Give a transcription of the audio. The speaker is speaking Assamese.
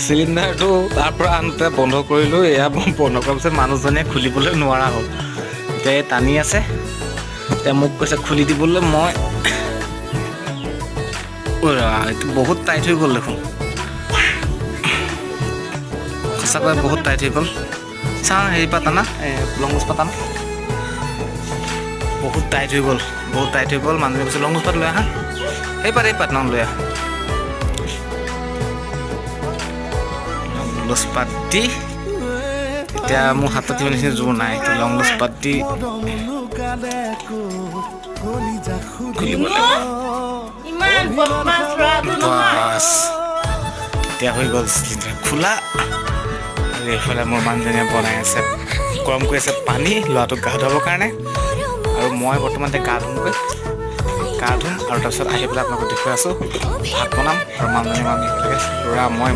চিলিণ্ডাৰটো তাৰ পৰা আনোতে বন্ধ কৰিলোঁ। এয়া বন্ধ কৰাৰ পিছত মানুহজনীয়ে খুলিবলৈ নোৱাৰা হ'ল। এতিয়া টানি আছে, এতিয়া মোক কৈছে খুলি দিবলৈ। মই এইটো বহুত টাইট হৈ গ'ল দেখোন, সঁচাকৈ বহুত টাইট হৈ গ'ল। চাওঁ হেৰি পৰা টানা, লংগুচ পৰা টানা। বহুত টাইট হৈ গ'ল, বহুত টাইট হৈ গ'ল। মানুহজনে কৈছে লংগুচ পাত লৈ আহা, এই পাত ন লৈ আহা। লংগুচ পাত দি এতিয়া মোৰ হাতত ইমান নিচিনা জোৰ নাই। লংগুচ পাত দি খুলিব লাগিব। বাছ এতিয়া হৈ গ'ল চিলিণ্ডাৰ খোলা। আৰু এইফালে মোৰ মানুহজনীয়ে বনাই আছে, গৰম কৰি আছে পানী ল'ৰাটোক গা ধুৱাবৰ কাৰণে। আৰু মই বৰ্তমান এতিয়া গা ধুম আৰু তাৰপিছত আহি পেলাই আপোনালোকক দেখুৱাই আছোঁ ভাত বনাম। আৰু মানুহজনী একেলগে ল'ৰা মই